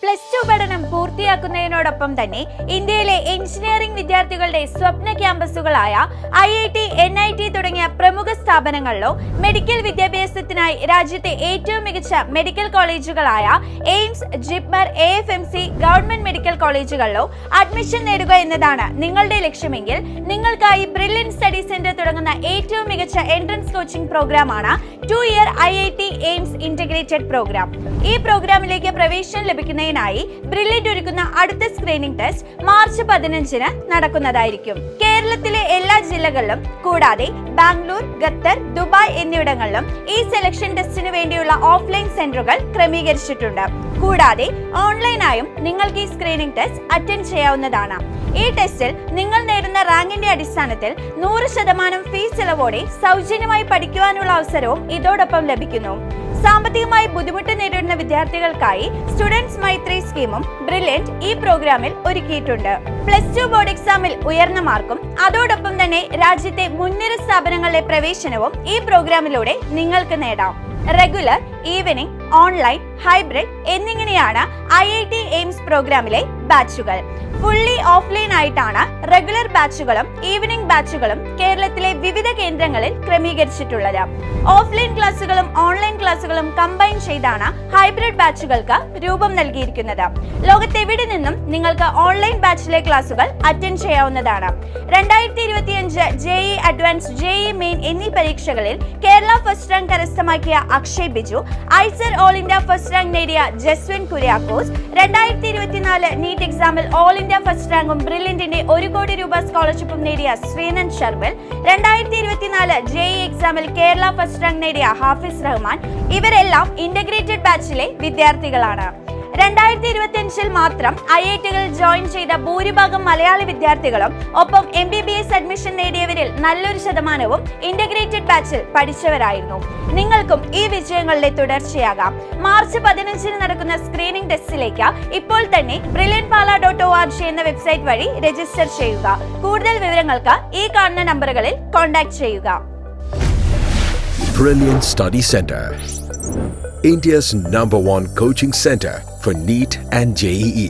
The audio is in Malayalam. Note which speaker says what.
Speaker 1: +2 പഠനം പൂർത്തിയാക്കുന്നതിനോടൊപ്പം തന്നെ ഇന്ത്യയിലെ എഞ്ചിനീയറിംഗ് വിദ്യാർത്ഥികളുടെ സ്വപ്ന ക്യാമ്പസുകളായ IIT, NIT തുടങ്ങിയ പ്രമുഖ സ്ഥാപനങ്ങളിലോ മെഡിക്കൽ വിദ്യാഭ്യാസത്തിനായി രാജ്യത്തെ ഏറ്റവും മികച്ച മെഡിക്കൽ കോളേജുകളായ AIIMS, JIPMER, AFMC government medical കോളേജുകളിലോ അഡ്മിഷൻ നേടുക എന്നതാണ് നിങ്ങളുടെ ലക്ഷ്യമെങ്കിൽ നിങ്ങൾക്കായി ബ്രില്യൻറ്റ് സ്റ്റഡി സെന്റർ തുടങ്ങുന്ന ഏറ്റവും മികച്ച എൻട്രൻസ് കോച്ചിംഗ് പ്രോഗ്രാമാണ് 2-year IIT AIIMS integrated programme. ഈ പ്രോഗ്രാമിലേക്ക് പ്രവേശനം ലഭിക്കുന്നതിനായി ബ്രില്യൻറ്റ് ഒരുക്കുന്ന അടുത്ത സ്ക്രീനിംഗ് ടെസ്റ്റ് മാർച്ച് 15-ന് നടക്കുന്നതായിരിക്കും. കേരളത്തിലെ എല്ലാ ജില്ലകളിലും കൂടാതെ ബാംഗ്ലൂർ, ഖത്തർ, ദുബായ് എന്നിവിടങ്ങളിലും ഈ സെലക്ഷൻ ടെസ്റ്റിന് വേണ്ടിയുള്ള ഓഫ്ലൈൻ സെന്ററുകൾ ക്രമീകരിച്ചിട്ടുണ്ട്. കൂടാതെ ഓൺലൈനായും നിങ്ങൾക്ക് ഈ സ്ക്രീനിംഗ് ടെസ്റ്റ് അറ്റൻഡ് ചെയ്യാവുന്നതാണ്. ഈ ടെസ്റ്റിൽ നിങ്ങൾ നേടുന്ന റാങ്കിന്റെ അടിസ്ഥാനത്തിൽ 100% ഫീസ് ഇളവോടെ സൗജന്യമായി പഠിക്കുവാനുള്ള അവസരവും ഇതോടൊപ്പം ലഭിക്കുന്നു. സാമ്പത്തികമായി ബുദ്ധിമുട്ട് നേരിടുന്ന വിദ്യാർത്ഥികൾക്കായി സ്റ്റുഡൻസ് മൈത്രി സ്കീമും ബ്രില്യൻറ്റ് ഈ പ്രോഗ്രാമിൽ ഒരുക്കിയിട്ടുണ്ട്. +2 ബോർഡ് എക്സാമിൽ ഉയർന്ന മാർക്കും അതോടൊപ്പം തന്നെ രാജ്യത്തെ മുൻനിര സ്ഥാപനങ്ങളിലെ പ്രവേശനവും ഈ പ്രോഗ്രാമിലൂടെ നിങ്ങൾക്ക് നേടാം. റെഗുലർ, ഈവനിംഗ്, ഓൺലൈൻ, ഹൈബ്രിഡ് എന്നിങ്ങനെയാണ് IIT എയിംസ് പ്രോഗ്രാമിലെ ബാച്ചുകൾ. ഫുള്ളി ഓഫ്ലൈൻ ആയിട്ടാണ് റെഗുലർ ബാച്ചുകളും ഈവനിംഗ് ബാച്ചുകളും കേരളത്തിലെ വിവിധ കേന്ദ്രങ്ങളിൽ ക്രമീകരിച്ചിട്ടുള്ളത്. ഓഫ്ലൈൻ ക്ലാസുകളും ഓൺലൈൻ ക്ലാസുകളും കമ്പൈൻ ചെയ്താണ് ഹൈബ്രിഡ് ബാച്ചുകൾക്ക് രൂപം നൽകിയിരിക്കുന്നത്. ലോകത്തെവിടെ നിന്നും നിങ്ങൾക്ക് ഓൺലൈൻ ബാച്ചിലെ ക്ലാസുകൾ അറ്റൻഡ് ചെയ്യാവുന്നതാണ്. 2025 JEE അഡ്വാൻസ്, JEE മെയിൻ എന്നീ പരീക്ഷകളിൽ കേരള ഫസ്റ്റ് റാങ്ക് കരസ്ഥമാക്കിയ Akshay Biju, IISER all India first rank നേടിയ ജസ്വിൻ കുര്യാക്കോസ്, 2024 നീറ്റ് എക്സാമിൽ ഓൾ ഇന്ത്യ ഫസ്റ്റ് റാങ്കും ബ്രില്യന്റിന്റെ 1 കോടി രൂപ സ്കോളർഷിപ്പും നേടിയ ശ്രീനന്ദ് ശർമിൽ, 2024 JEE എക്സാമിൽ കേരള ഫസ്റ്റ് റാങ്ക് നേടിയ ഹാഫിസ് റഹ്മാൻ ഇവരെല്ലാം ഇന്റഗ്രേറ്റഡ് ബാച്ചിലെ വിദ്യാർത്ഥികളാണ്. 2025 മാത്രം IIT-കളിൽ ജോയിൻ ചെയ്ത ഭൂരിഭാഗം മലയാളി വിദ്യാർത്ഥികളും ഒപ്പം MBBS അഡ്മിഷൻ നേടിയവരിൽ നല്ലൊരു ശതമാനവും ഇന്റഗ്രേറ്റഡ് ബാച്ചിൽ പഠിച്ചവരായിരുന്നു. നിങ്ങൾക്കും ഈ വിജയങ്ങളുടെ തുടർച്ചയാകാം. മാർച്ച് 15-ന് നടക്കുന്ന സ്ക്രീനിംഗ് ടെസ്റ്റിലേക്ക് ഇപ്പോൾ തന്നെ brilliantpala.org എന്ന വെബ്സൈറ്റ് വഴി രജിസ്റ്റർ ചെയ്യുക. കൂടുതൽ വിവരങ്ങൾക്ക് ഈ കാണുന്ന നമ്പറുകളിൽ കോൺടാക്ട് ചെയ്യുക.
Speaker 2: Brilliant Study Center, India's #1 coaching center for NEET and JEE.